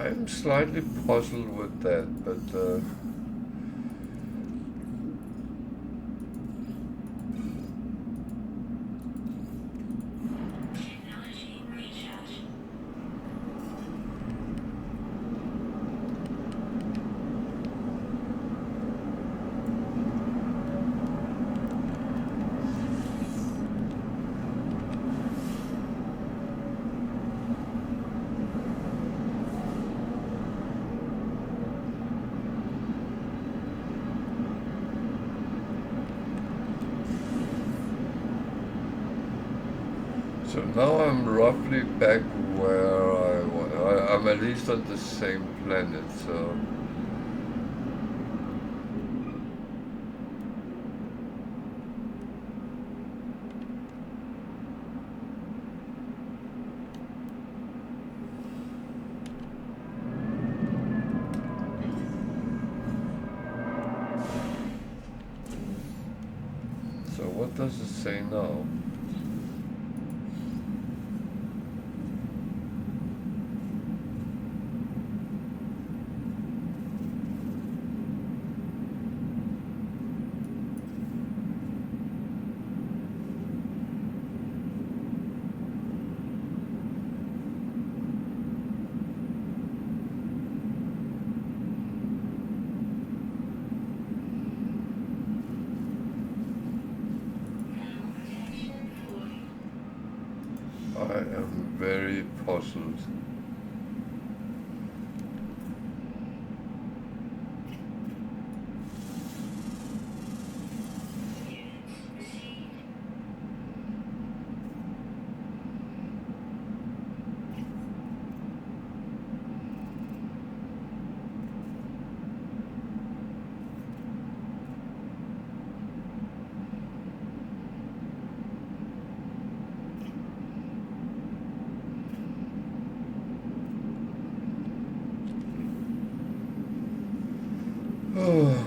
I'm slightly puzzled with that, but so now I'm roughly back where I was. I'm at least on the same planet, so. So what does it say now? I am very puzzled. Oh,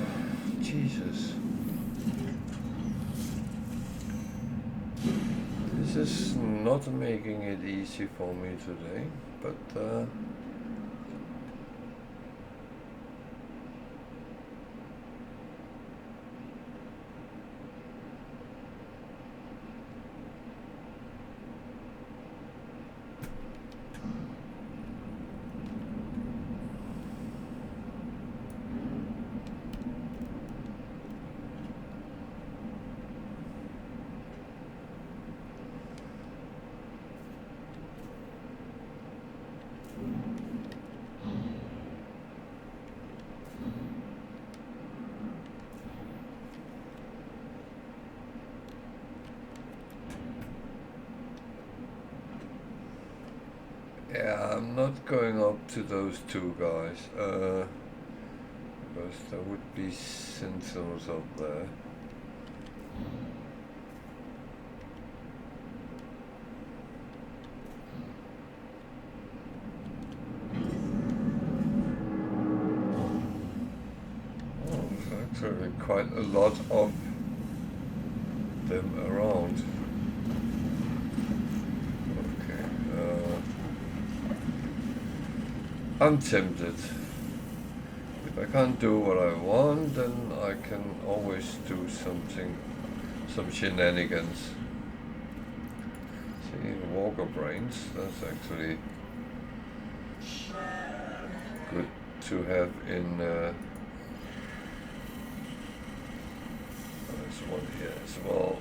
Jesus. This is not making it easy for me today, but yeah, I'm not going up to those two guys, because there would be sentinels up there. Oh, there's actually quite a lot of them around. I'm tempted. If I can't do what I want, then I can always do something, some shenanigans. See, Walker Brains, that's actually good to have in, there's one here as well.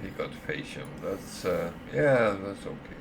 He got Facium, that's, yeah, that's okay.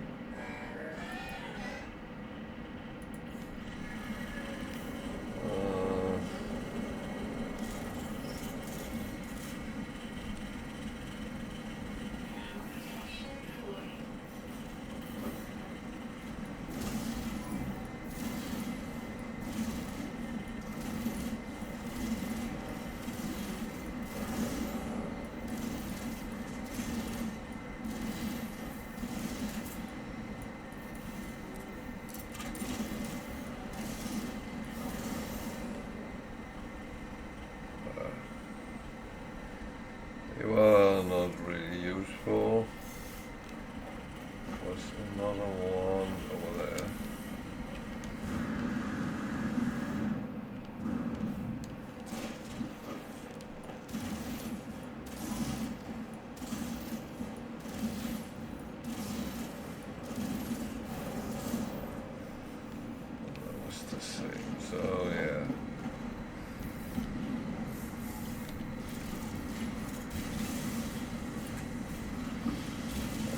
So yeah.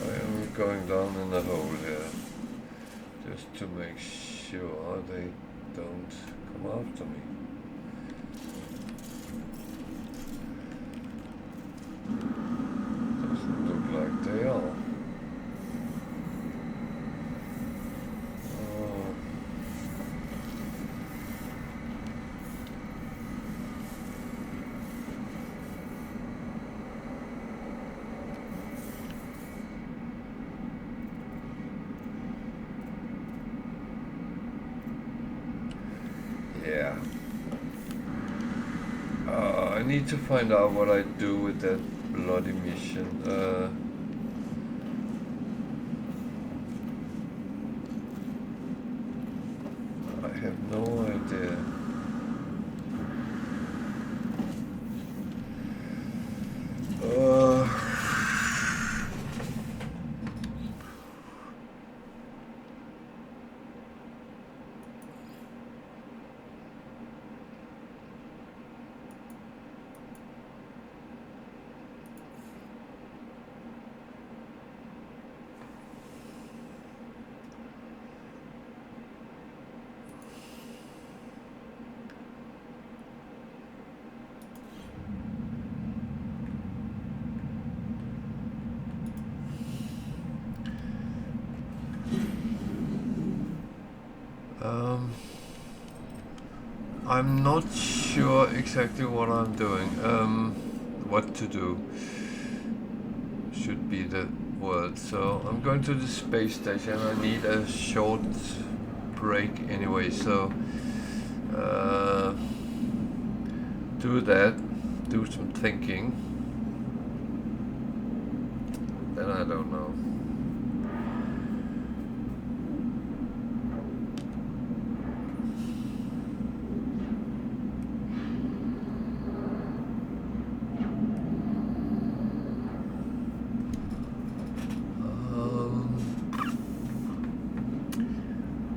I am going down in the hole here, just to make sure they don't come after me. Doesn't look like they are. Yeah. I need to find out what I do with that bloody mission. I have no idea. I'm not sure exactly what I'm doing. What to do should be the word. So I'm going to the space station. I need a short break anyway. So do that. Do some thinking. Then I don't know.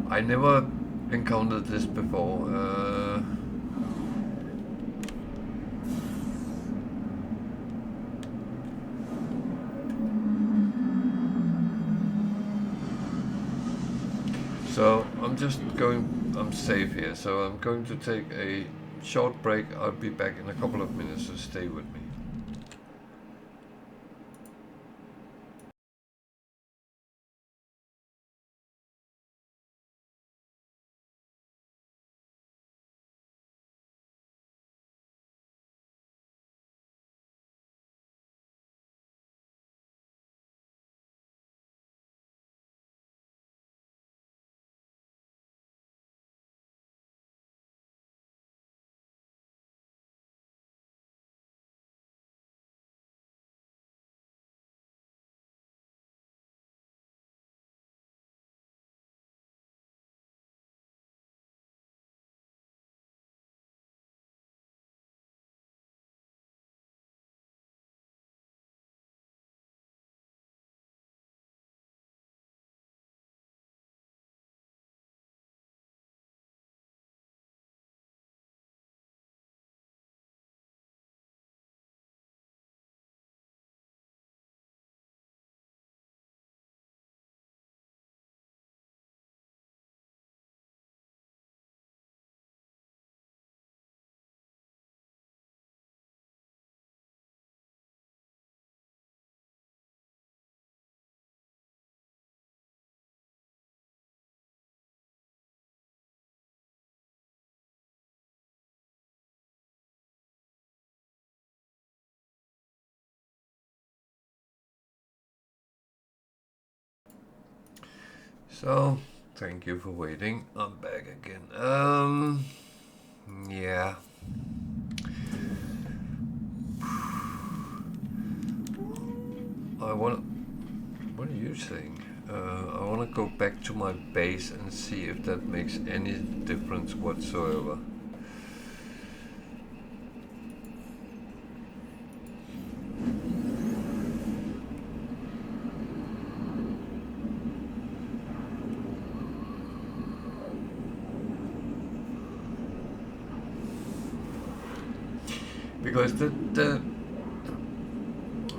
I never encountered this before. So I'm safe here, so I'm going to take a short break. I'll be back in a couple of minutes, so stay with me. So, thank you for waiting. I'm back again. Yeah. What are you saying? I want to go back to my base and see if that makes any difference whatsoever. because the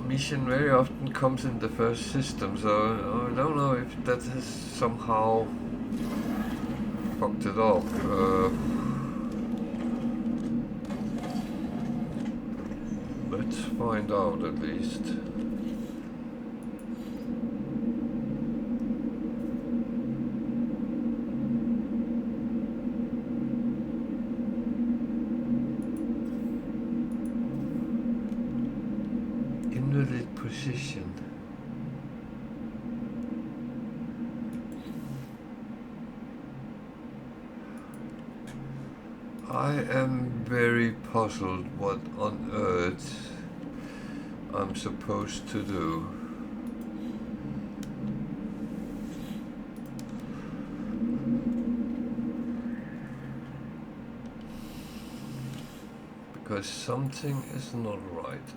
mission very often comes in the first system, so I don't know if that has somehow fucked it up. Let's find out at least. Invalid position. I am very puzzled what on earth I'm supposed to do. Because something is not right.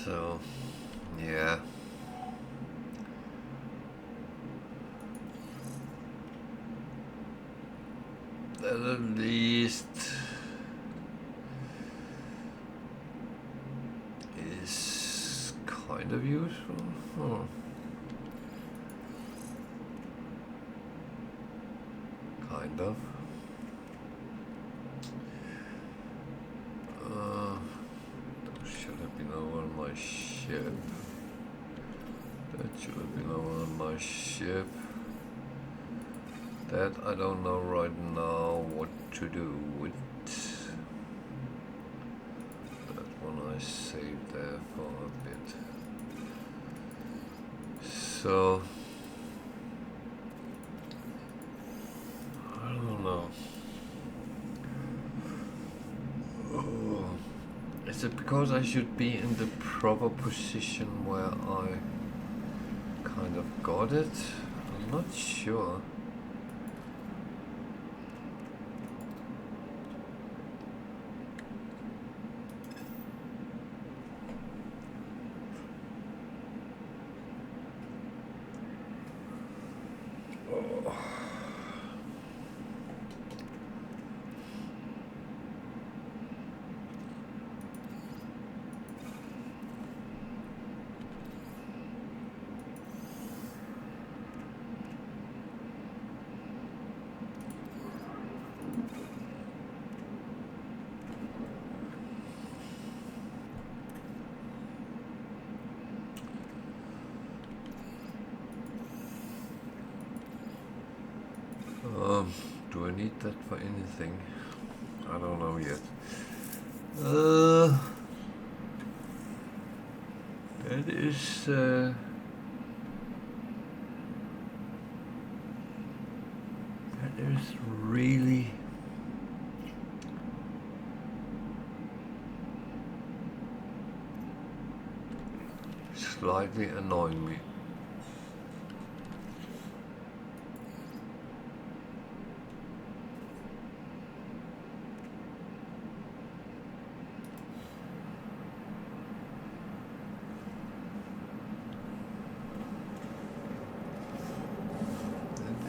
So, yeah. That at least is kind of useful. Kind of. Should have been over my ship. That should have been over my ship. That I don't know right now what to do with. That one I saved there for a bit. So I don't know. Is it because I should be in the proper position where I kind of got it? I'm not sure. Do I need that for anything? I don't know yet. That is really slightly annoying me.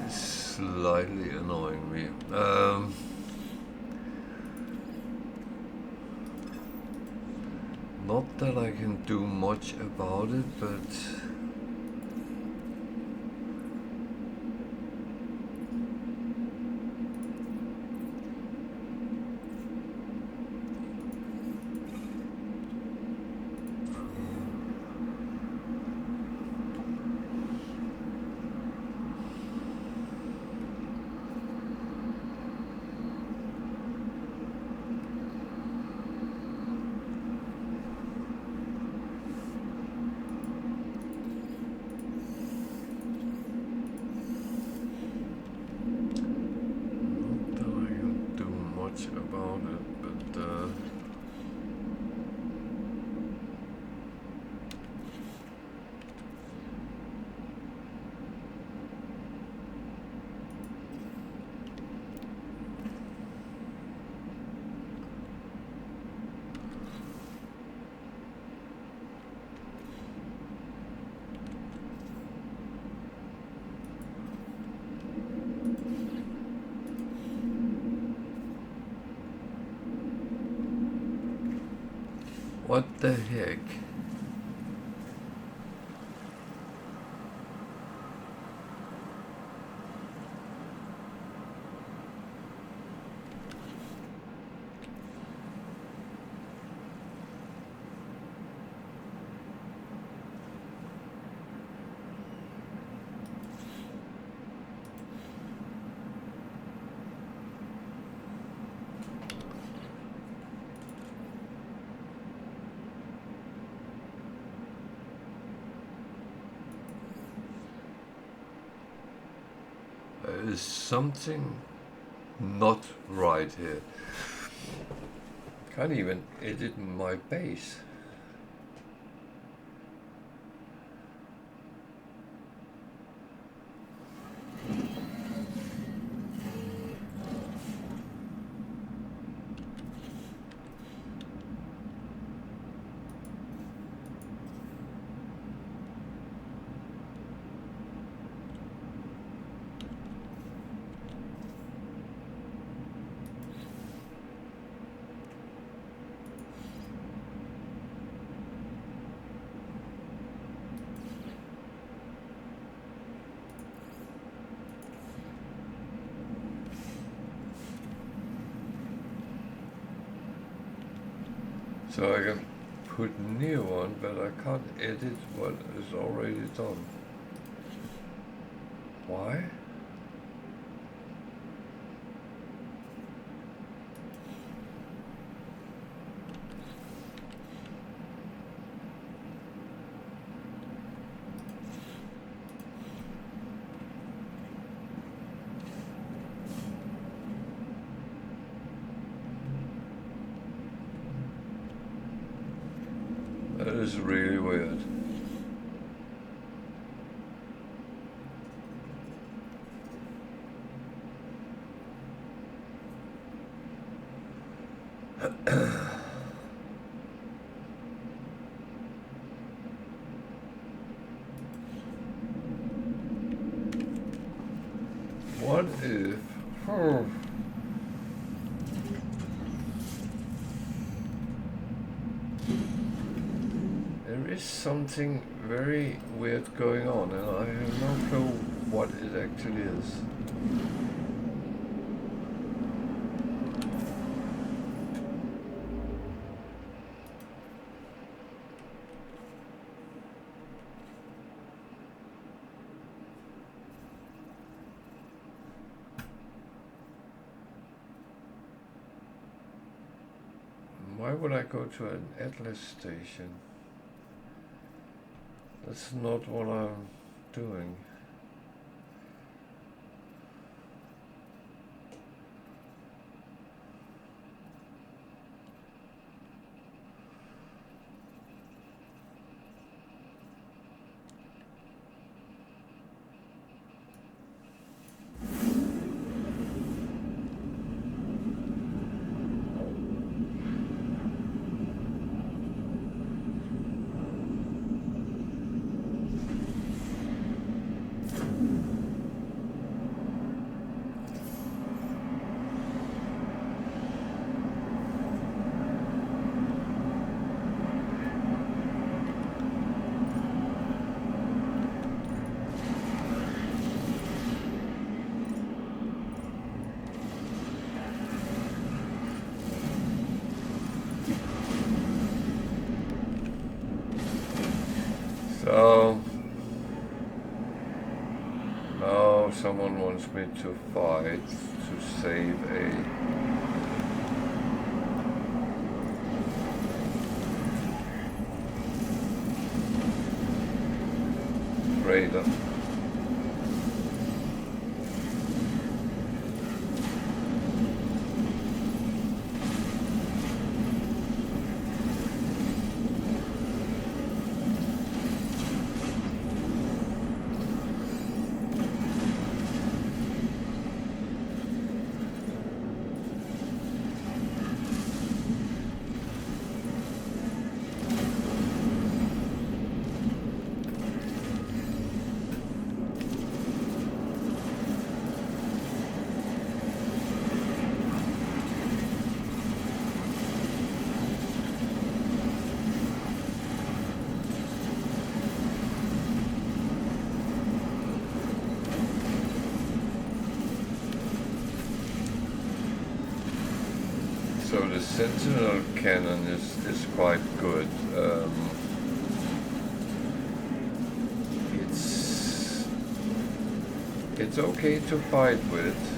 Slightly annoying me. Not that I can do much about it, but much about it, but what the heck? There is something not right here. Can't even edit my base. So I can put new on, but I can't edit what is already done. Why? That is really weird. What if... There is something very weird going on, and I have no clue what it actually is. Why would I go to an Atlas station? That's not what I'm doing. So now someone wants me to fight to save a freighter. the sentinel cannon is quite good. It's okay to fight with.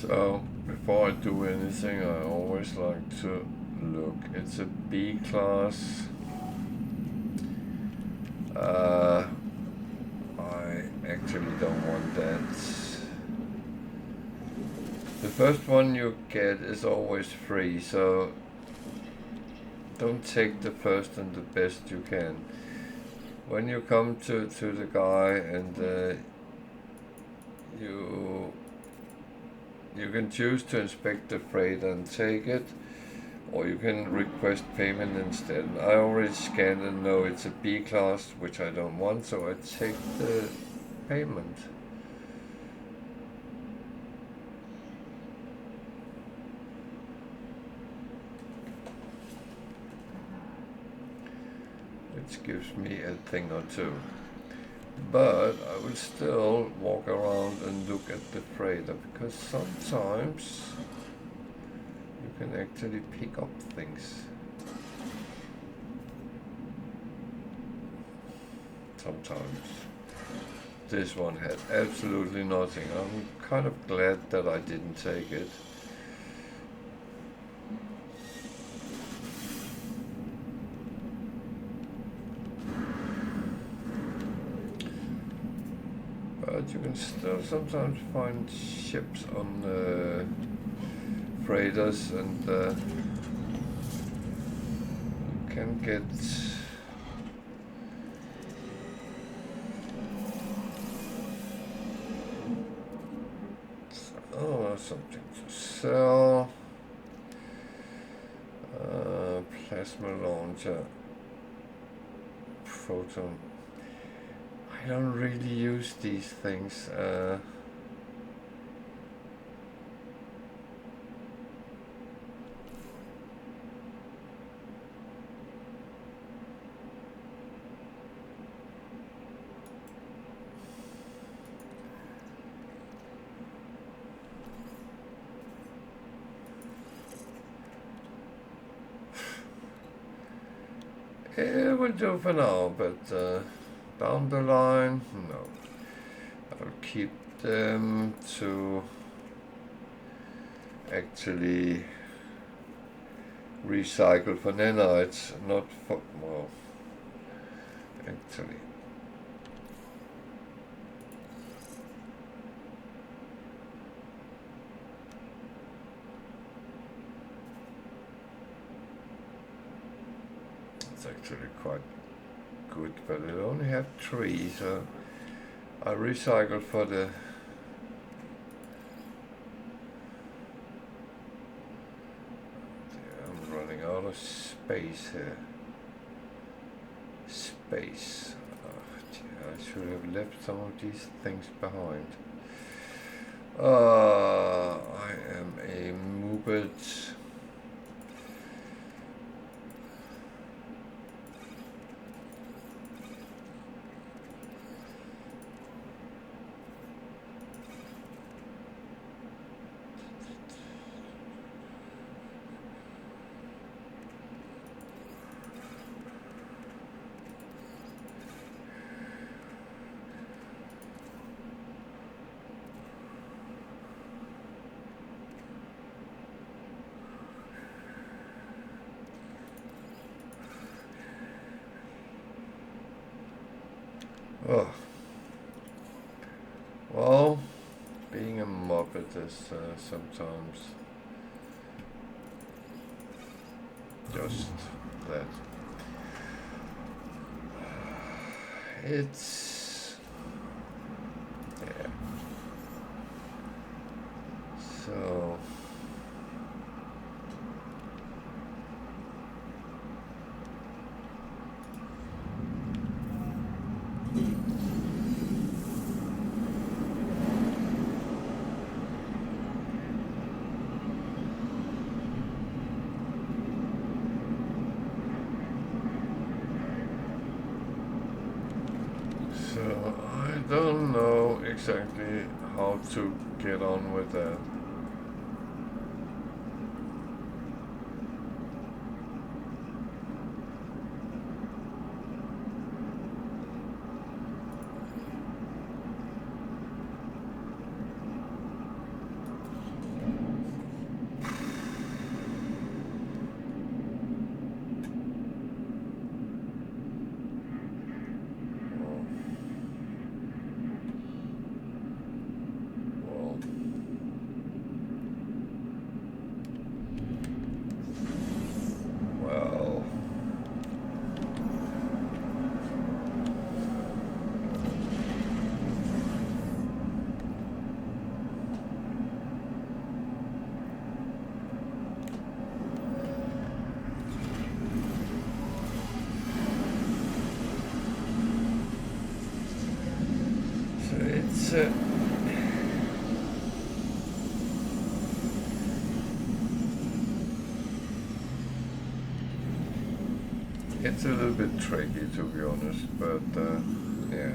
So, before I do anything, I always like to look. It's a B class. I actually don't want that. The first one you get is always free, so don't take the first and the best you can. When you come to the guy and you can choose to inspect the freight and take it, or you can request payment instead. I already scanned and know it's a B class, which I don't want, so I take the payment. Which gives me a thing or two. But I will still walk around and look at the freighter, because sometimes you can actually pick up things. Sometimes. This one had absolutely nothing. I'm kind of glad that I didn't take it. But you can still sometimes find ships on freighters, and you can get something to sell. Plasma launcher, photon. I don't really use these things. It will do for now, but down the line, no. I'll keep them to actually recycle for nanites, not for, well, actually. It's actually quite good, but it only have 3, so I recycle for the I'm running out of space here. Space. I should have left some of these things behind. I am a moobit. Oh, well, being a Muppet is sometimes just that. It's, yeah. So, I don't know exactly how to get on with that. Well, so it's a little bit tricky, to be honest, but yeah.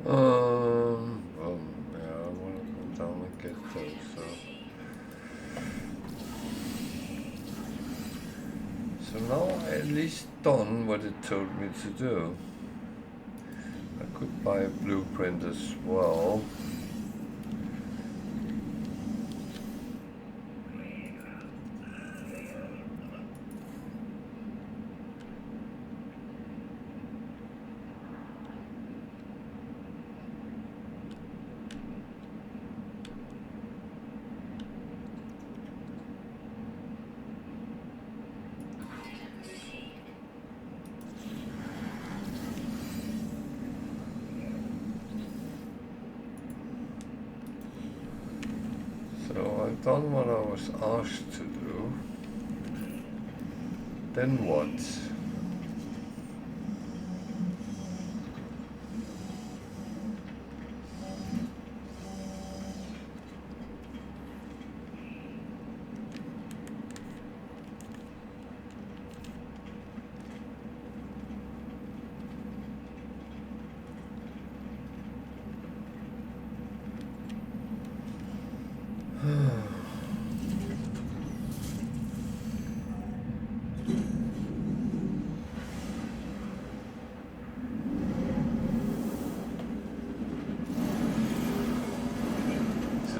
Well, yeah, I want to come down and get those, so now I at least done what it told me to do. I could buy a blueprint as well. So I've done what I was asked to do. Then what?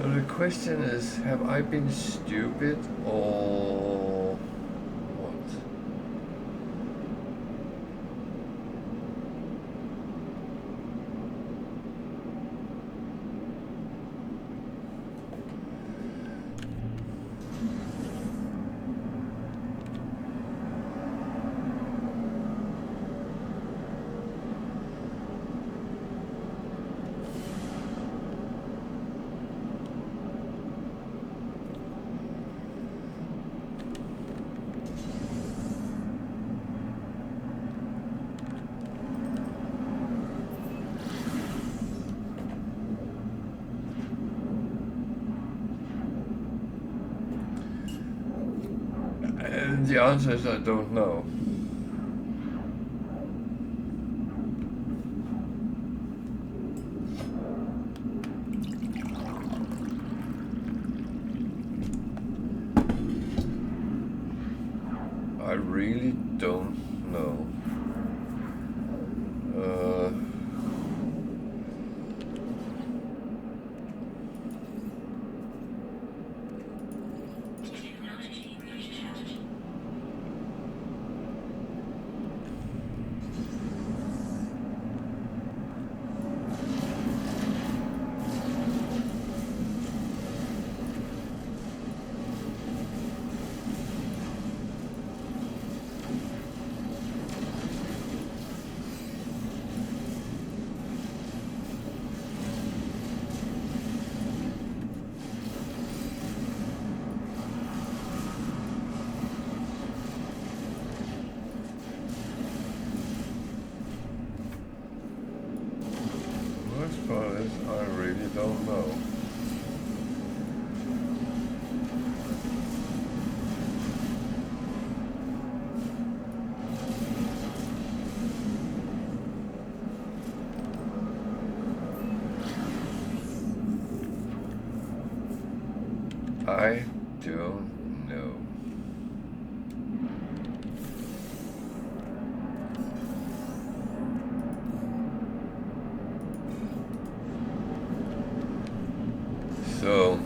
So the question is, have I been stupid or what? And the answer is I don't know. I really don't know. Worst part is I really don't know. I don't know. So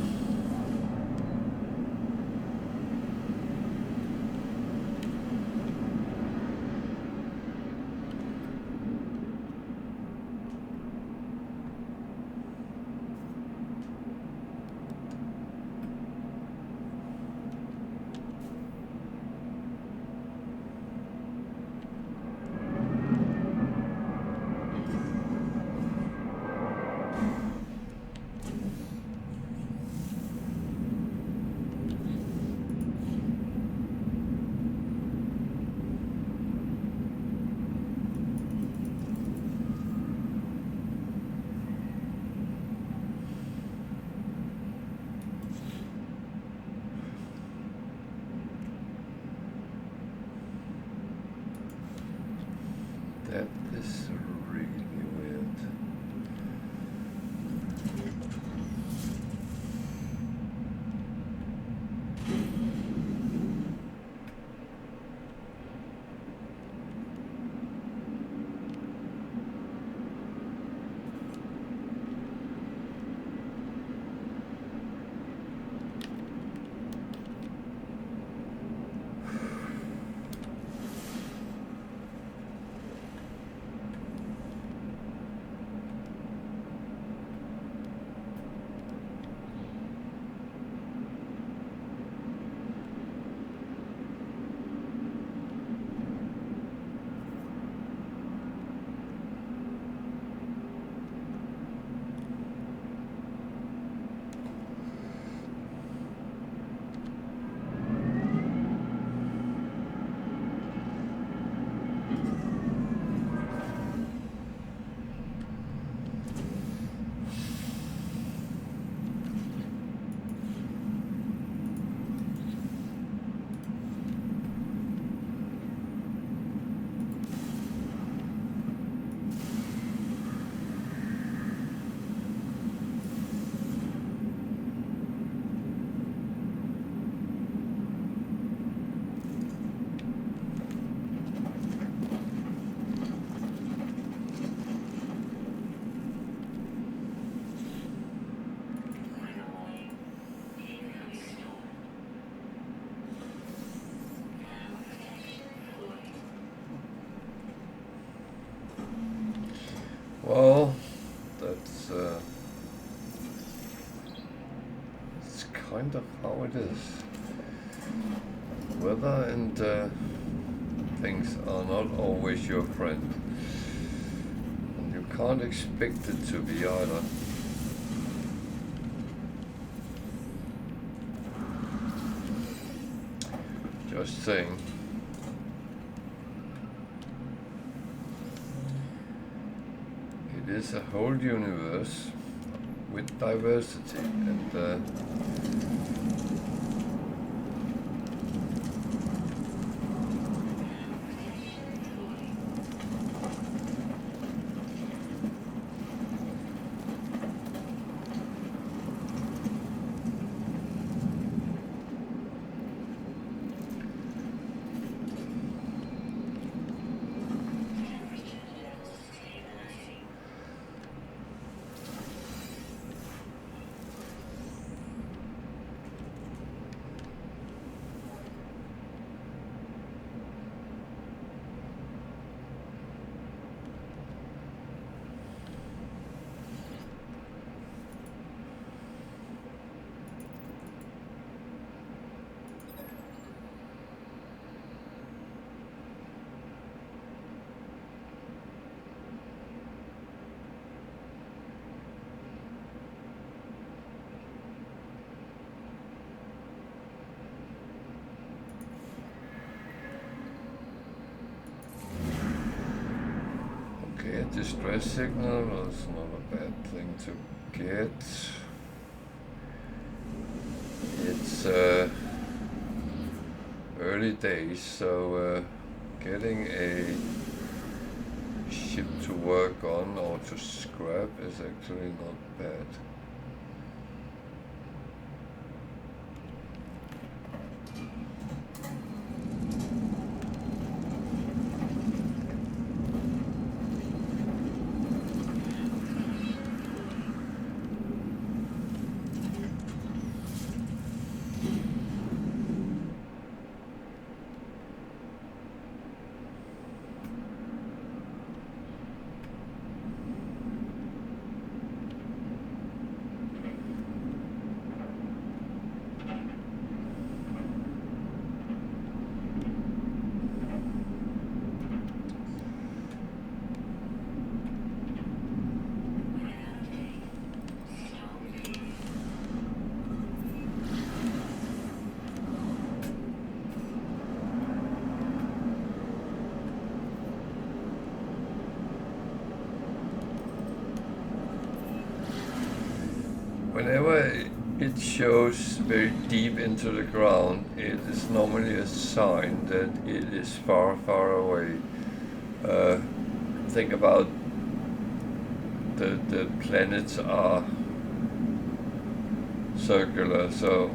that is really weird. Well, it's kind of how it is. Weather and things are not always your friend. And you can't expect it to be either. Just saying. It is a whole universe with diversity, and okay, a distress signal is not a bad thing to get. It's early days, so getting a ship to work on or to scrap is actually not bad. Whenever it shows very deep into the ground, it is normally a sign that it is far, far away. Think about the planets are circular, so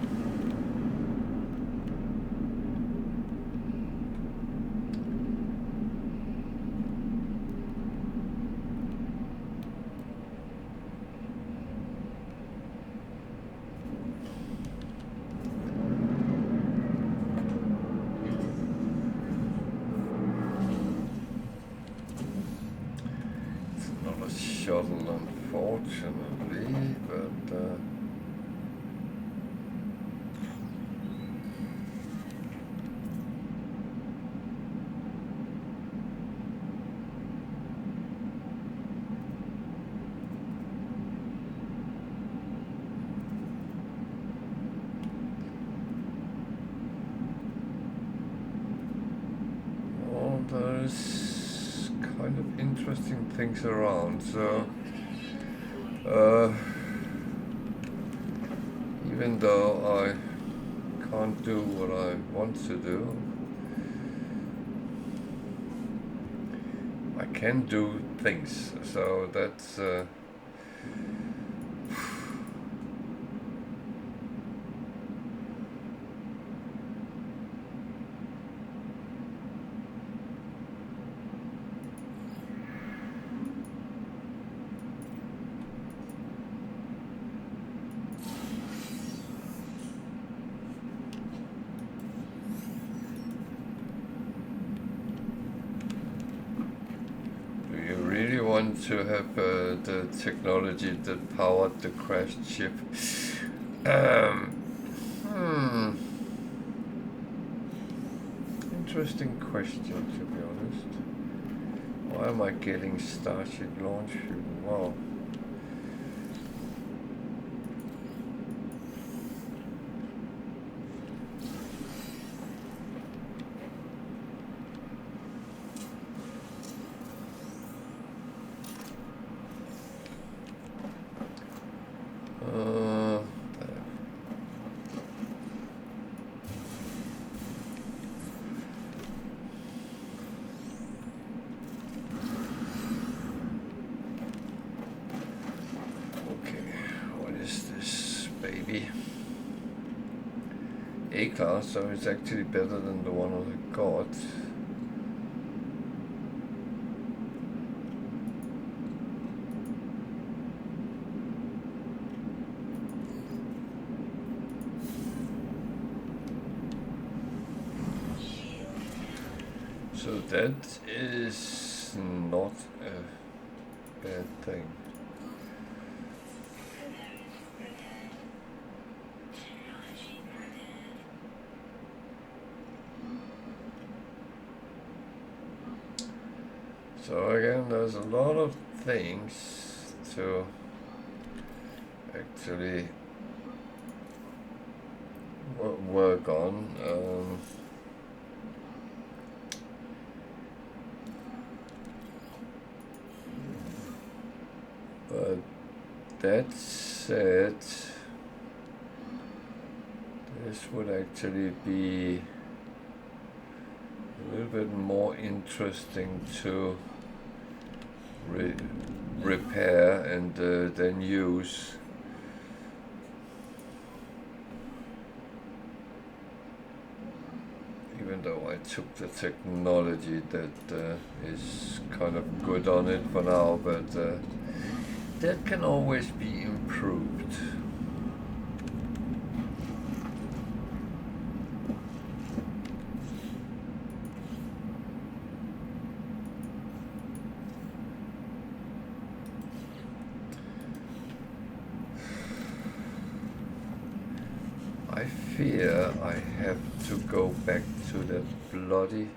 shuttle, unfortunately, but well, there's kind of interesting things around, so even though I can't do what I want to do, I can do things, so that's want to have the technology that powered the crashed ship. Interesting question, to be honest. Why am I getting Starship launch fuel? Wow. A-class, so it's actually better than the one I got. So that is not a bad thing. So again, there's a lot of things to actually work on. But that said, this would actually be a little bit more interesting to repair and then use. Even though I took the technology that is kind of good on it for now, but that can always be improved. I fear I have to go back to that bloody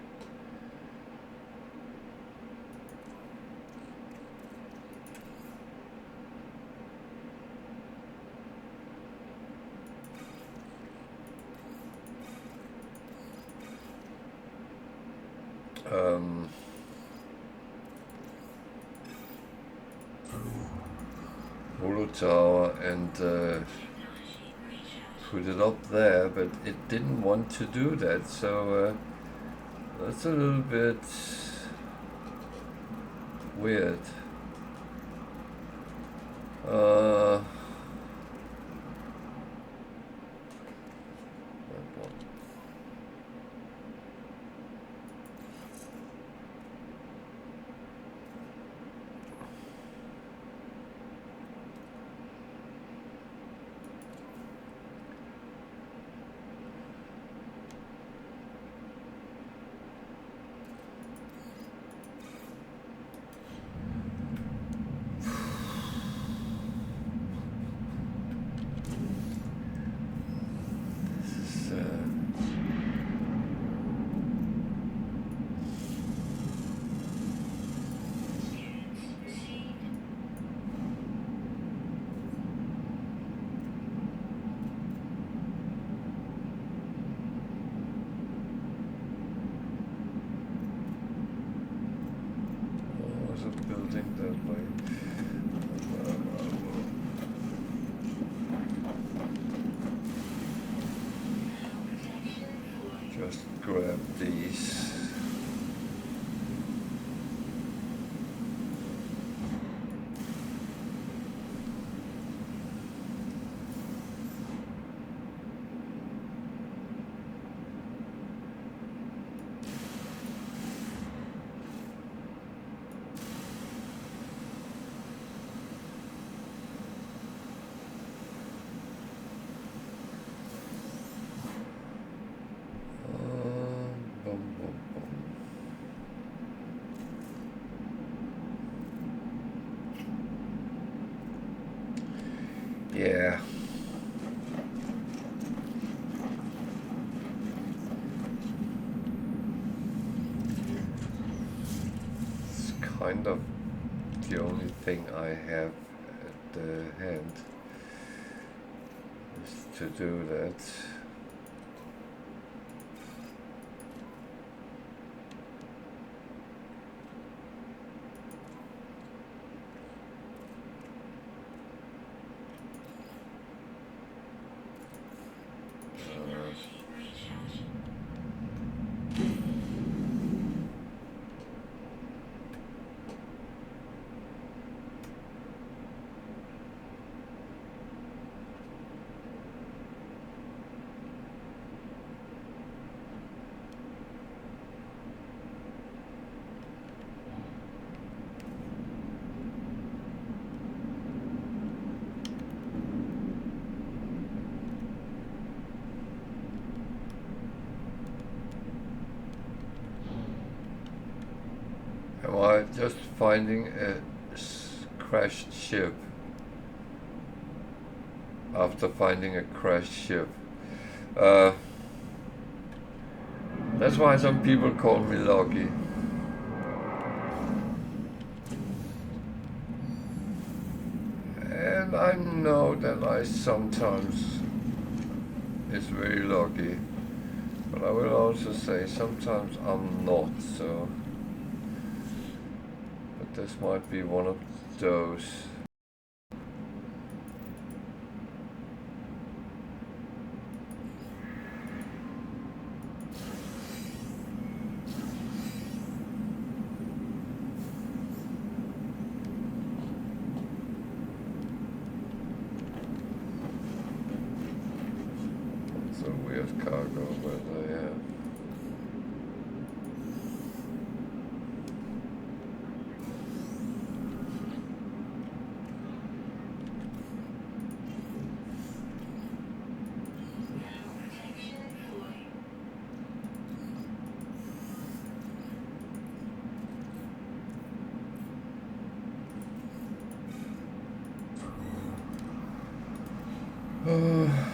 holo tower and put it up there, but it didn't want to do that, so that's a little bit weird. Building that way. Just grab these. Yeah. It's kind of the only thing I have at the hand is to do that. Am I just finding a crashed ship after finding a crashed ship? That's why some people call me lucky. And I know that I sometimes is very lucky, but I will also say sometimes I'm not, so. But this might be one of those. It's a weird cargo, but yeah. Man.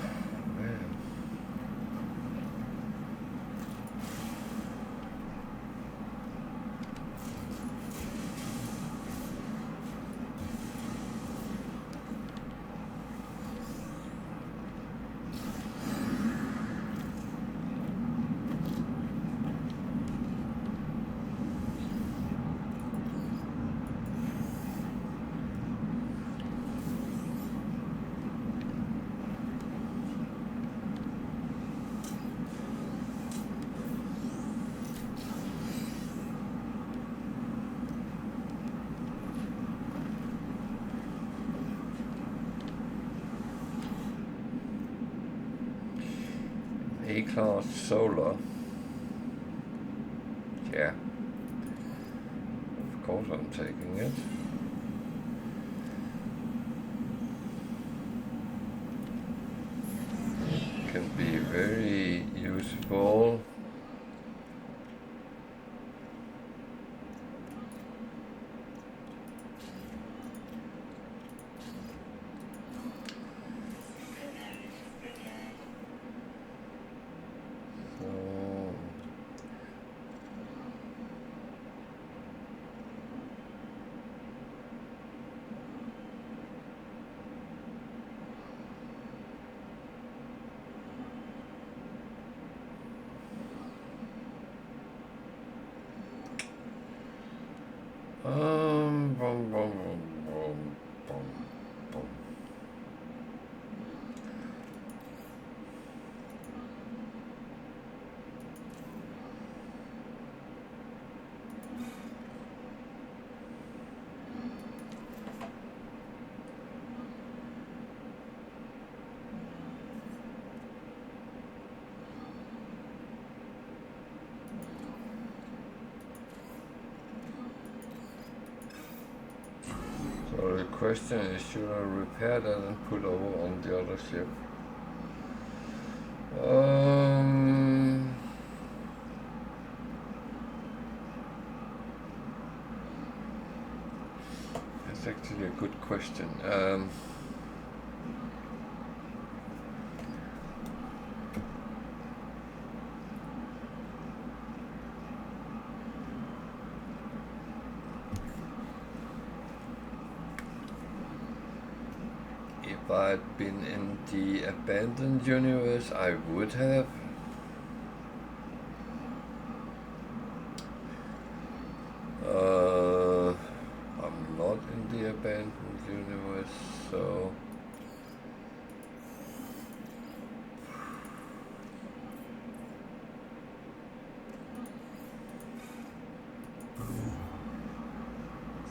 A-class solar. Yeah. Of course I'm taking it. Can be very useful. Bum, bum, bum, bum, bum. So the question is, should I repair that and put over on the other ship? That's actually a good question. If I'd been in the abandoned universe, I would have. I'm not in the abandoned universe, so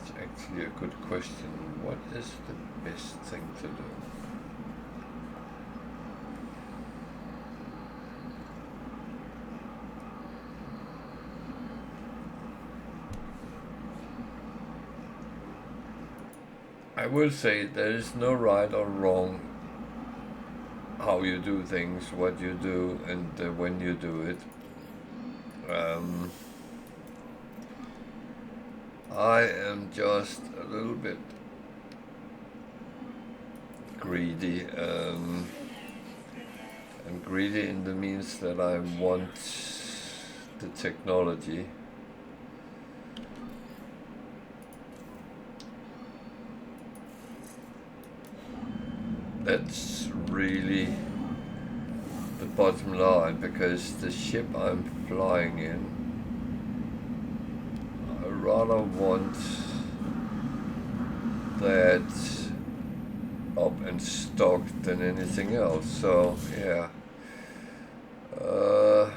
it's actually a good question. What is the best thing to do? I will say there is no right or wrong how you do things, what you do, and when you do it. I am just a little bit greedy, and greedy in the means that I want the technology. That's really the bottom line, because the ship I'm flying in, I rather want that up and stocked than anything else. So yeah, that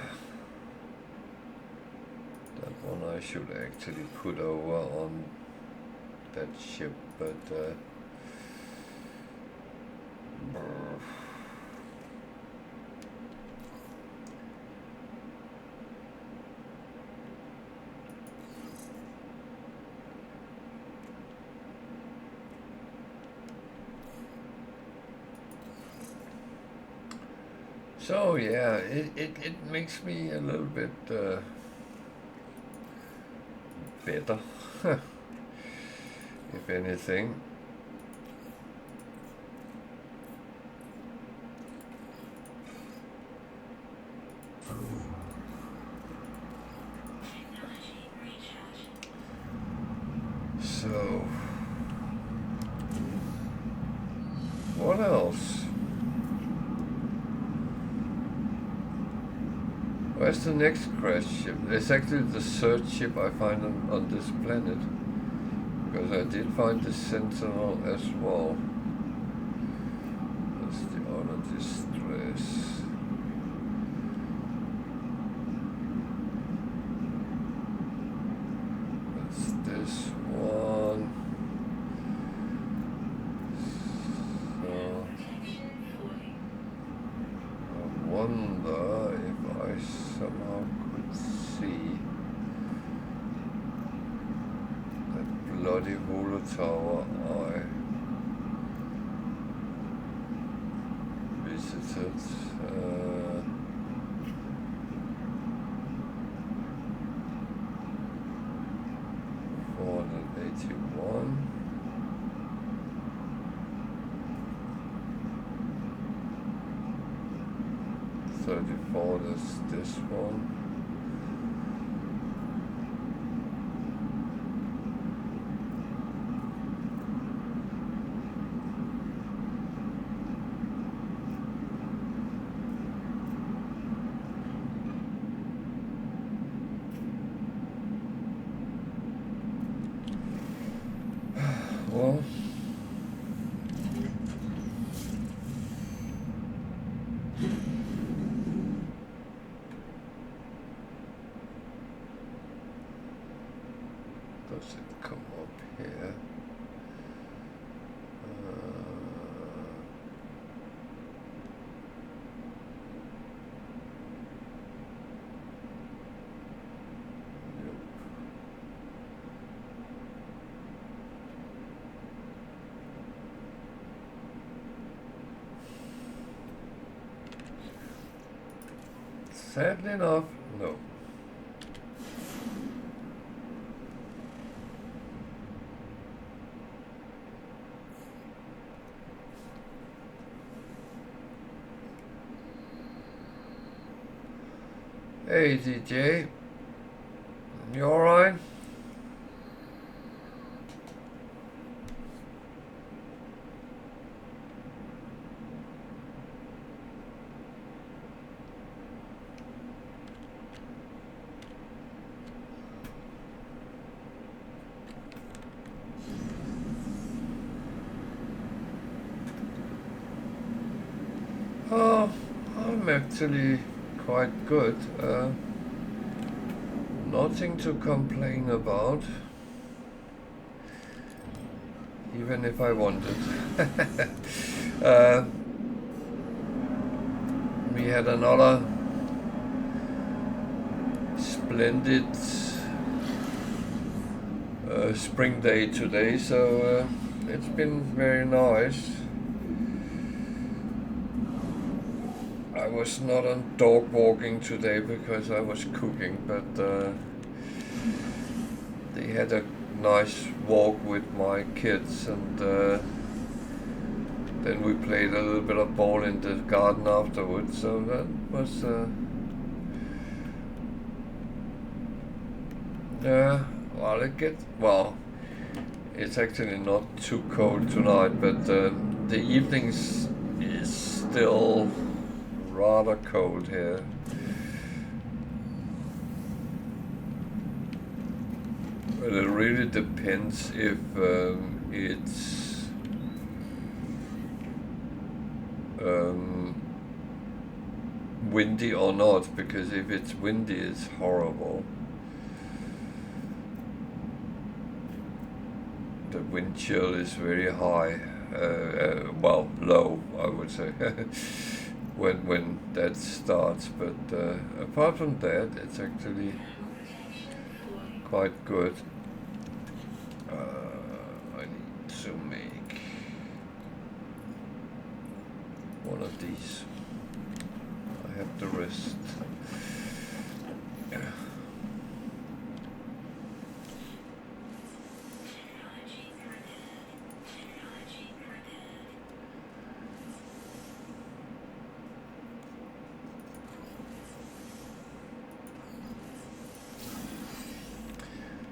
one I should actually put over on that ship, but so yeah, it makes me a little bit better, if anything. So, what else? Where's the next crash ship? It's actually the third ship I find on this planet, because I did find the Sentinel as well. That's the Honor Distress. That's this one. So I wonder if I somehow could see that bloody holo tower I visited. 481. That's this one. Well, does it come up here? Sadly enough, no. Hey DJ, you alright? I'm actually quite good. Nothing to complain about, even if I wanted. We had another splendid spring day today, so it's been very nice. I was not on dog walking today because I was cooking, but they had a nice walk with my kids, and then we played a little bit of ball in the garden afterwards, so that was well, it's actually not too cold tonight, but the evenings is still rather cold here. But it really depends if it's windy or not, because if it's windy it's horrible. The wind chill is very high, well, low, I would say, when that starts, but apart from that, it's actually quite good. I need to make one of these. I have the rest.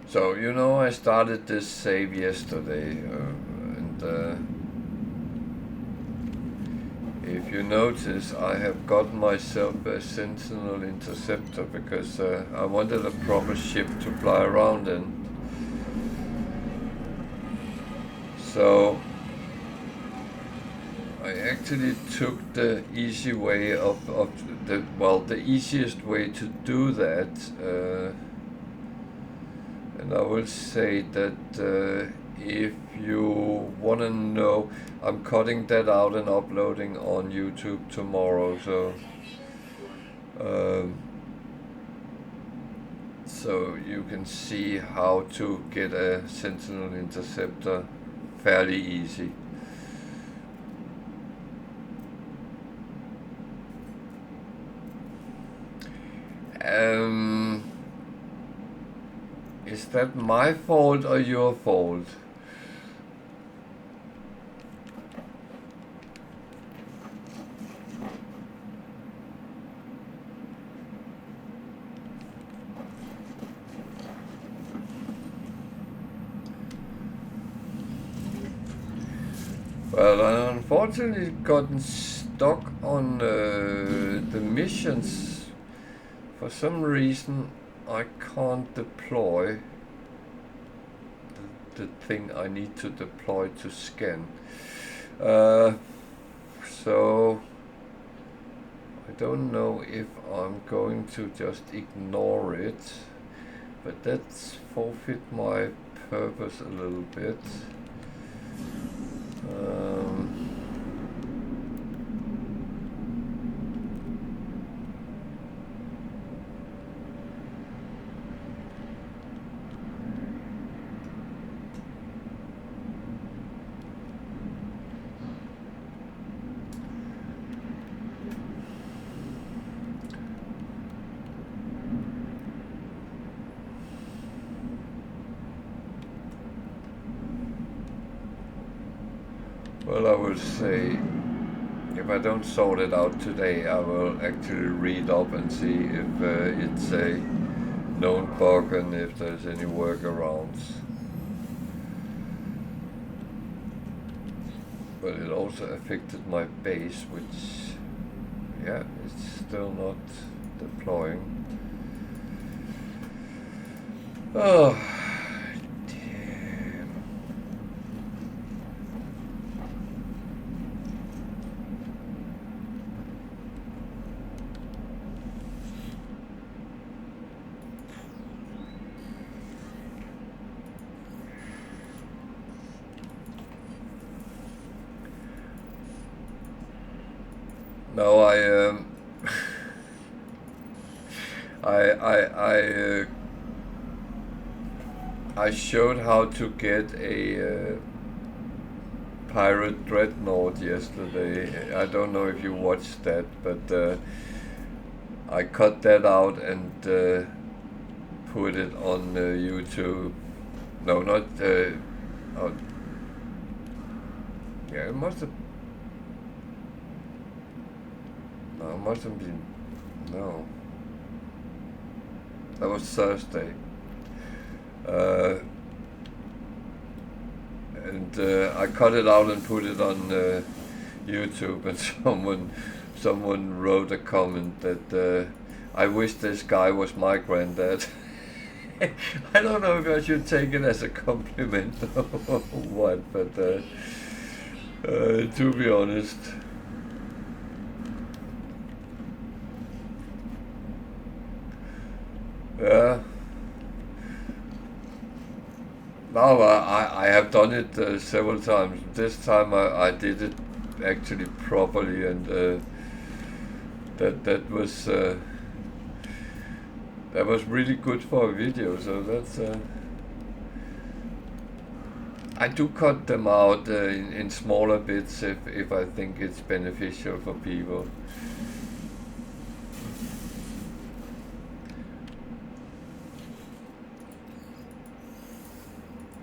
So, you know, I started this save yesterday, and if you notice, I have got myself a Sentinel Interceptor because I wanted a proper ship to fly around in. So I actually took the easy way the easiest way to do that. And I will say that if you want to know, I'm cutting that out and uploading on YouTube tomorrow, so you can see how to get a Sentinel Interceptor fairly easy. Is that my fault or your fault? Well, I unfortunately gotten stuck on the missions. For some reason, I can't deploy the thing I need to deploy to scan. So I don't know if I'm going to just ignore it, but that's forfeit my purpose a little bit. Well, I will say, if I don't sort it out today, I will actually read up and see if it's a known bug and if there's any workarounds. But it also affected my base, which, yeah, it's still not deploying. Oh. No, I I showed how to get a pirate dreadnought yesterday. I don't know if you watched that, but I cut that out and put it on YouTube. No, not. Oh, yeah, it must have. No, it must have been. No, that was Thursday. And I cut it out and put it on YouTube, and someone wrote a comment that I wish this guy was my granddad. I don't know if I should take it as a compliment or what, but to be honest. Yeah. Now I have done it several times. This time I did it actually properly, and that was really good for a video. So that's I do cut them out in smaller bits if I think it's beneficial for people.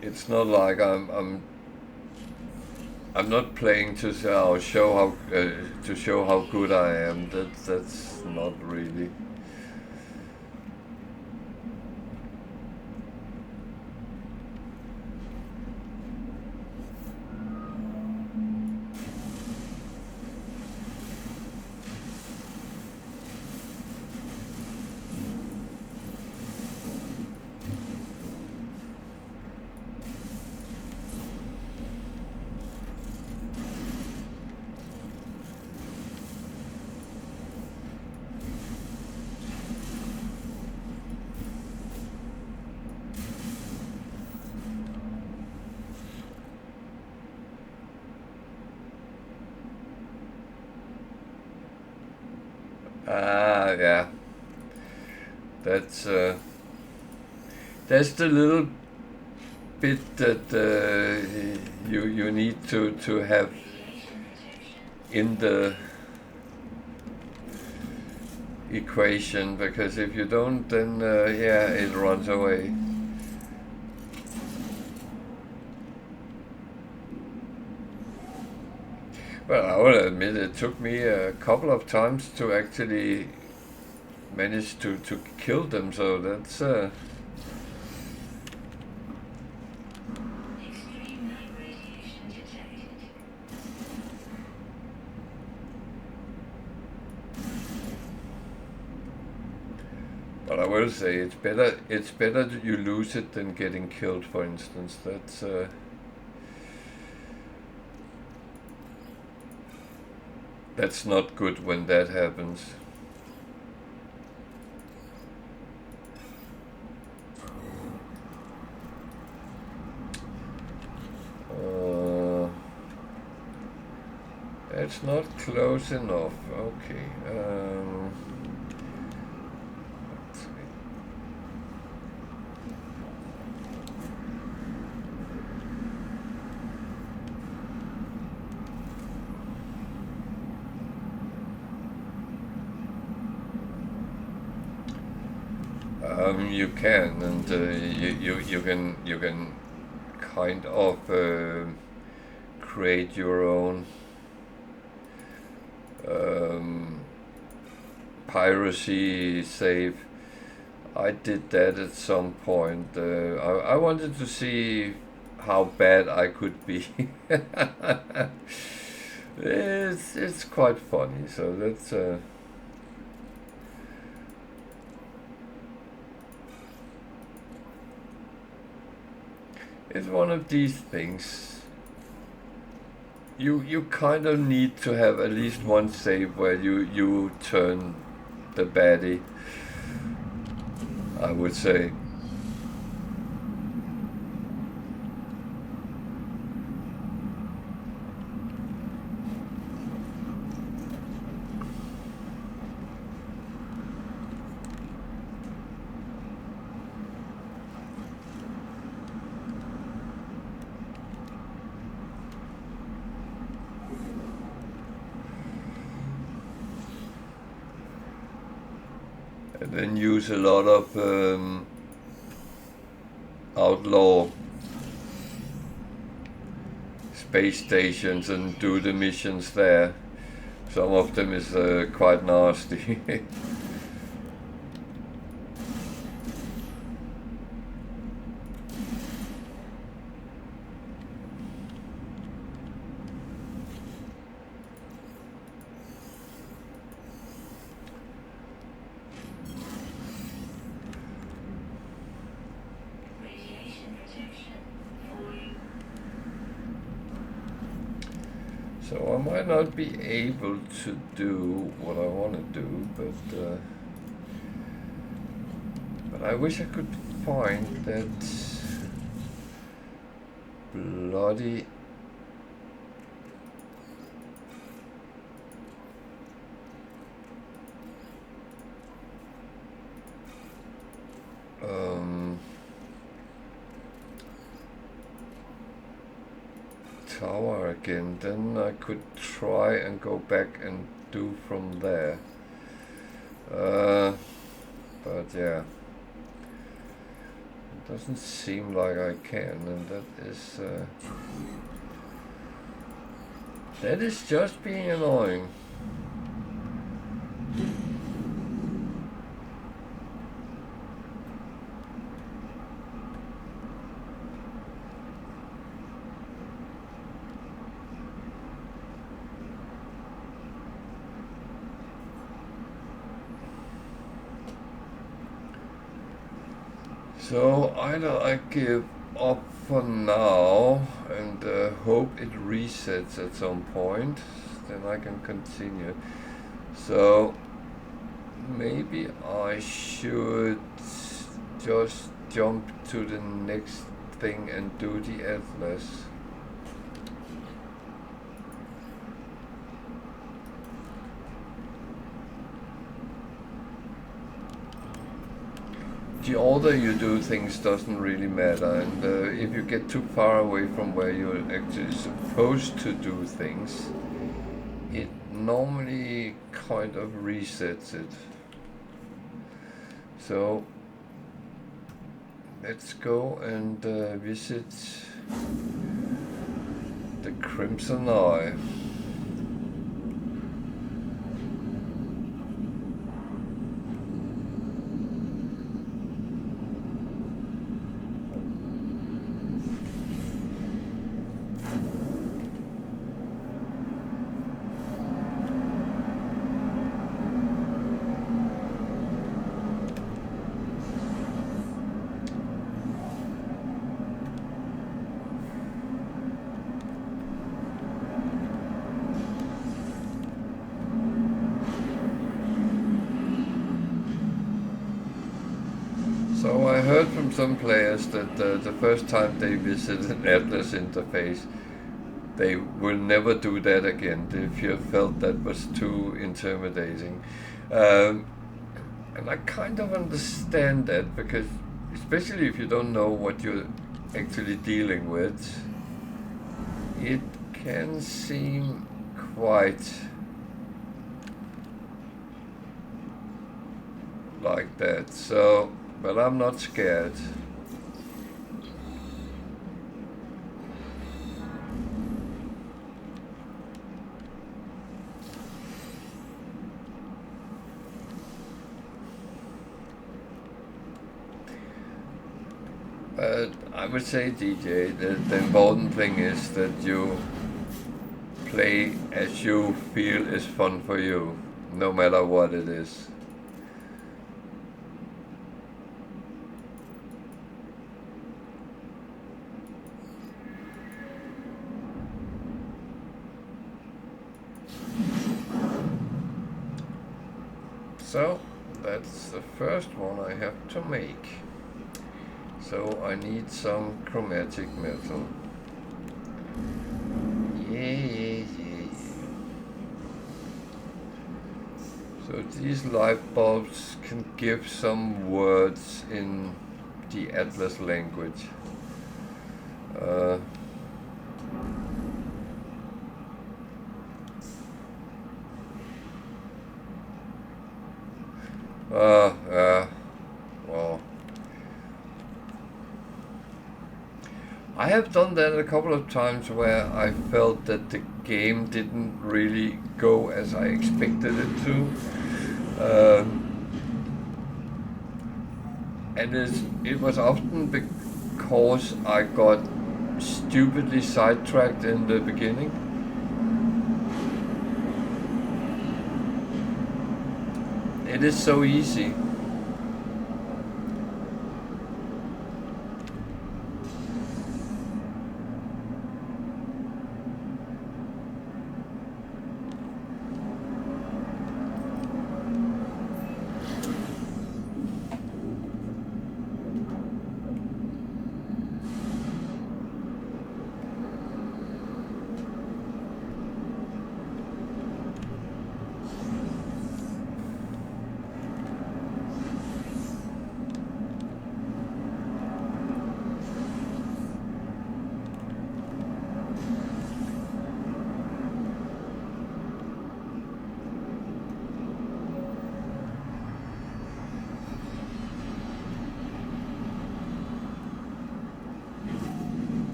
It's not like I'm not playing to show how good I am. That's not really. Ah, yeah. That's the little bit that you need to have in the equation, because if you don't, then yeah, it runs away. Well, I will admit it took me a couple of times to actually manage to kill them, so that's but I will say it's better that you lose it than getting killed, for instance. That's not good when that happens. It's not close enough. Okay. Let's see. You can, and you can kind of create your own piracy save. I did that at some point. I wanted to see how bad I could be. It's quite funny. So that's. It's one of these things. You kind of need to have at least one save where you turn the baddie, I would say. and then use a lot of outlaw space stations and do the missions there. Some of them is quite nasty. So I might not be able to do what I want to do, but I wish I could find that bloody tower again. Then I could try and go back and do from there. But yeah, it doesn't seem like I can, and that is just being annoying. So either I give up for now and hope it resets at some point, then I can continue. So maybe I should just jump to the next thing and do the Atlas. The order you do things doesn't really matter, and if you get too far away from where you're actually supposed to do things, it normally kind of resets it. So let's go and visit the Crimson Eye. So I heard from some players that the first time they visit an Atlas interface, they will never do that again. If you felt that was too intimidating. And I kind of understand that, because especially if you don't know what you're actually dealing with, it can seem quite like that. So, but I'm not scared. But I would say, DJ, that the important thing is that you play as you feel is fun for you, no matter what it is. So that's the first one I have to make. So I need some chromatic metal. Yeah. So these light bulbs can give some words in the Atlas language. have done that a couple of times where I felt that the game didn't really go as I expected it to. And it was often because I got stupidly sidetracked in the beginning. It is so easy.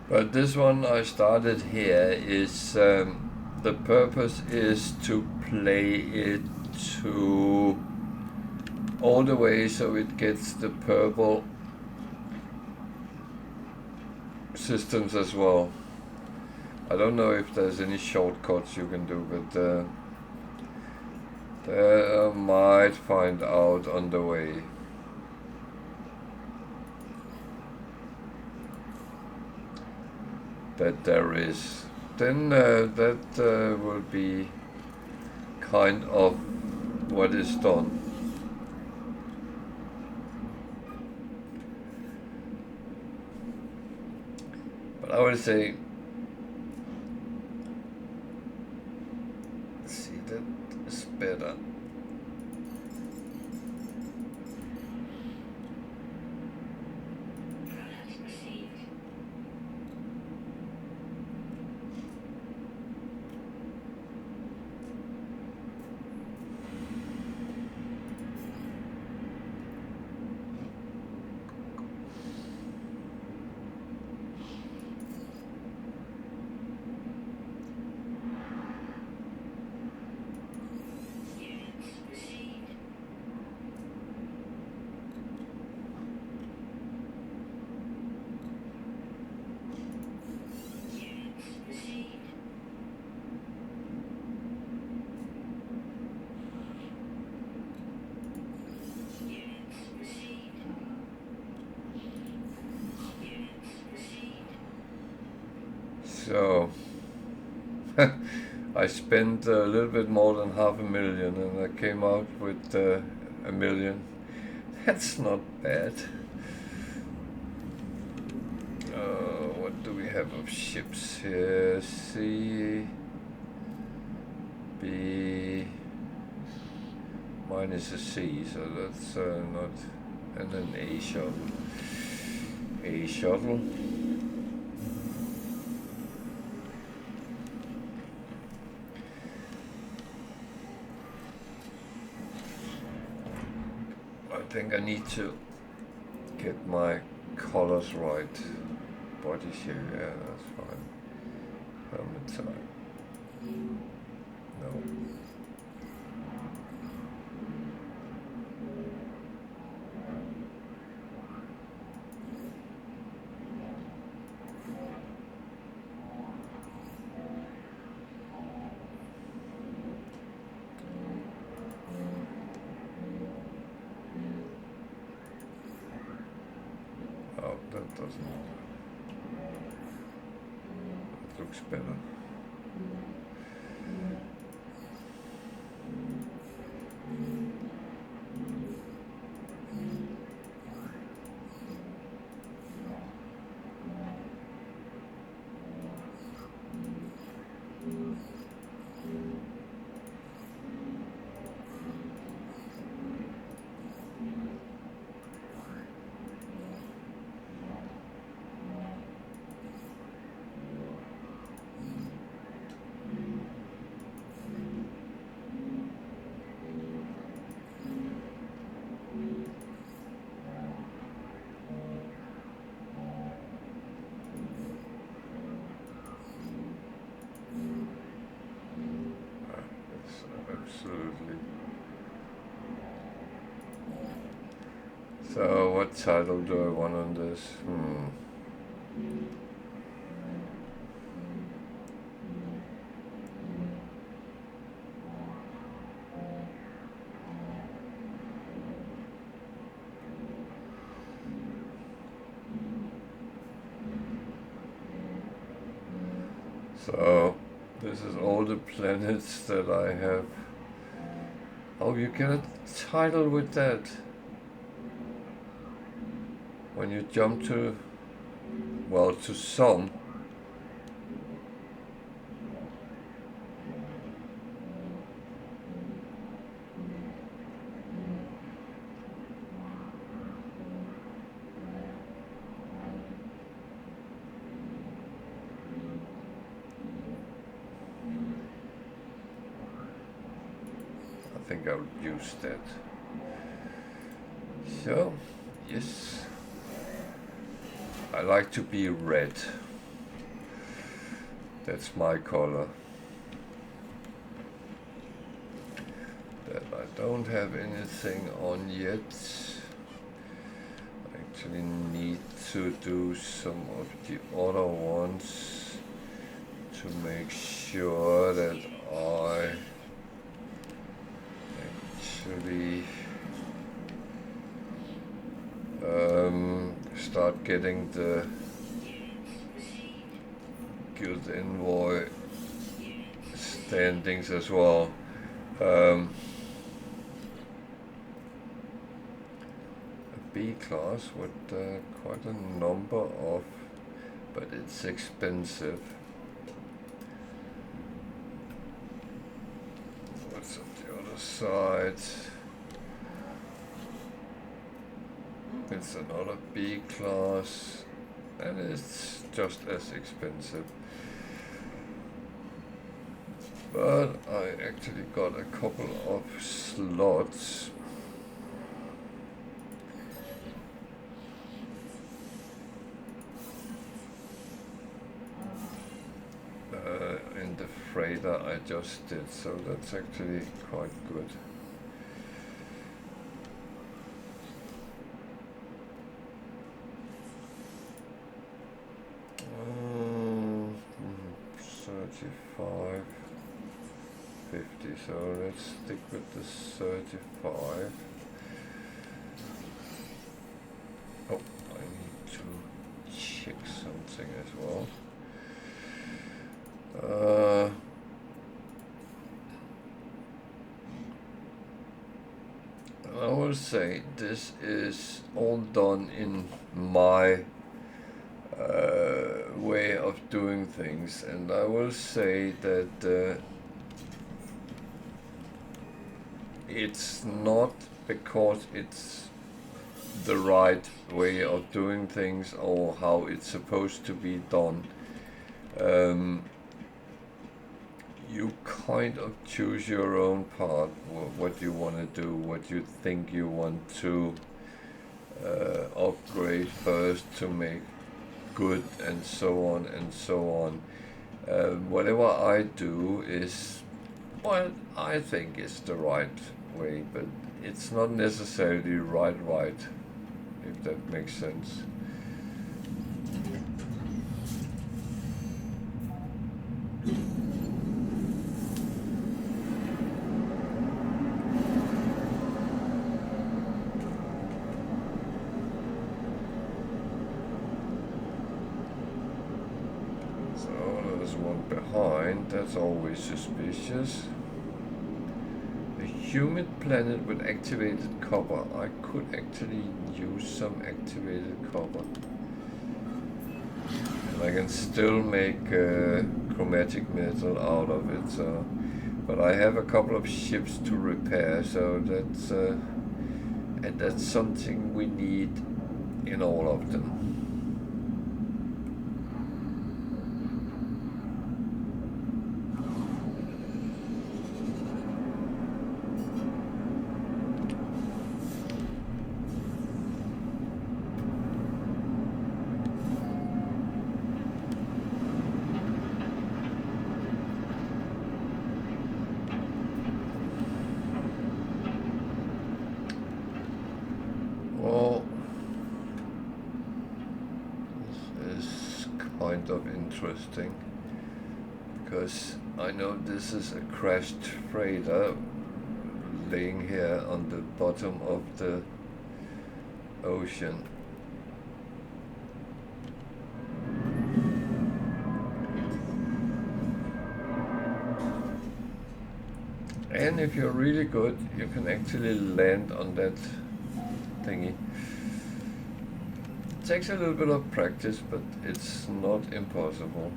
But this one I started here is the purpose is to play it to all the way so it gets the purple systems as well. I don't know if there's any shortcuts you can do, but I might find out on the way. That there is. Then that will be kind of what is done. But I would say, see, that is better. So I spent a little bit more than $500,000 and I came out with $1 million. That's not bad. What do we have of ships here? C, B, mine is a C, so that's not, and then A shuttle. A shuttle. I think I need to get my colors right. Body shape, yeah, that's fine. Helmet type. No. Oh, that doesn't. It looks better. So what title do I want on this? So this is all the planets that I have. Oh, you get a title with that. When you jump to, well, to some. I think I'll use that. So, yes. I like to be red. That's my color. That I don't have anything on yet. I actually need to do some of the other ones to make sure that I actually start getting the good envoy standings as well. A B class with quite a number of, but it's expensive. What's on the other side? It's another B class, and it's just as expensive. But I actually got a couple of slots. In the freighter I just did, so that's actually quite good. $35, $50, so let's stick with the 35. Oh, I need to check something as well. I will say this is all done in my way of doing things, and I will say that it's not because it's the right way of doing things or how it's supposed to be done. You kind of choose your own path, what you want to do, what you think you want to upgrade first to make good, and so on and so on. Whatever I do is what I think is the right way, but it's not necessarily right, if that makes sense. Behind, that's always suspicious. A humid planet with activated copper. I could actually use some activated copper, and I can still make chromatic metal out of it. So, but I have a couple of ships to repair, so that's and that's something we need in all of them. Well, is kind of interesting, because I know this is a crashed freighter laying here on the bottom of the ocean. And if you're really good, you can actually land on that thingy. It takes a little bit of practice, but it's not impossible.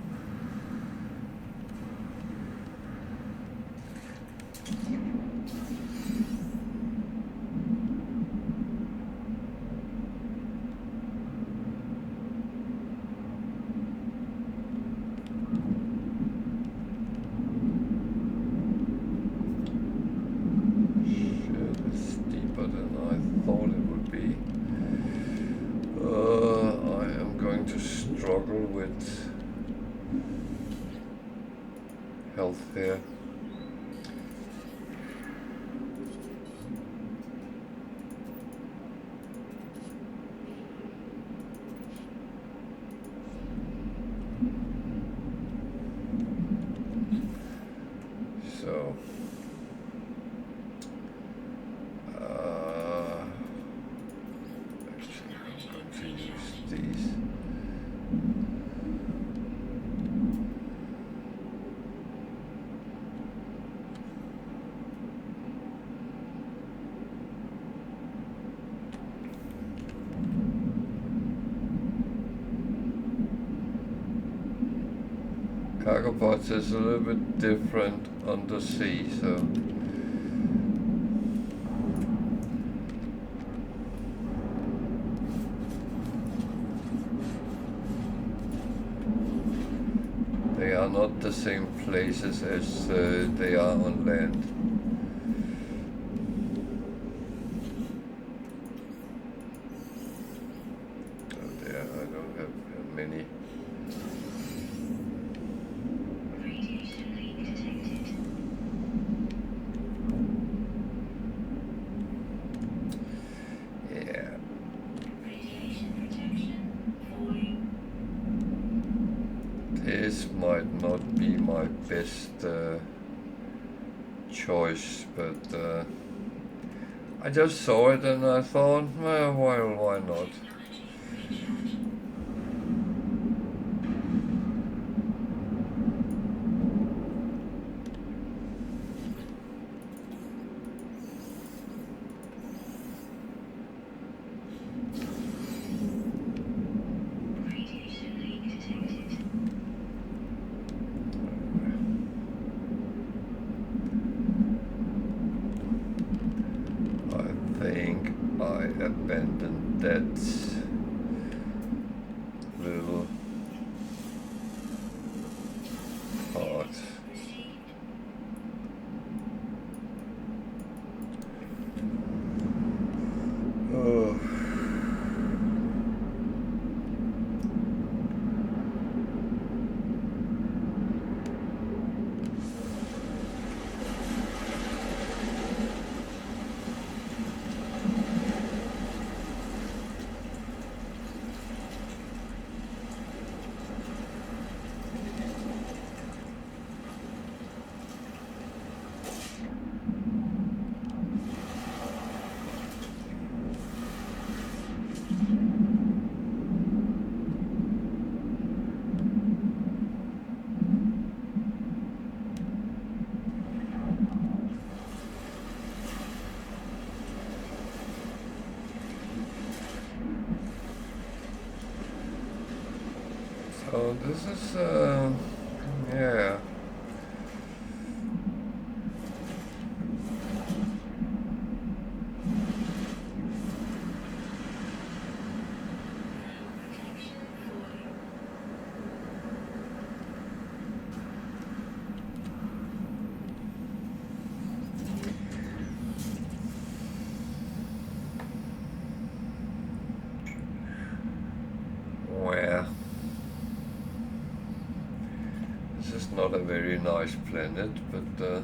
Health there. So actually I'm going to use these. Cargo pods is a little bit different on the sea, so they are not the same places as they are on land. So there I don't have many. This might not be my best choice, but I just saw it and I thought, well, why not? Abandoned that little part. Oh. So this is, yeah. Where? This is not a very nice planet, but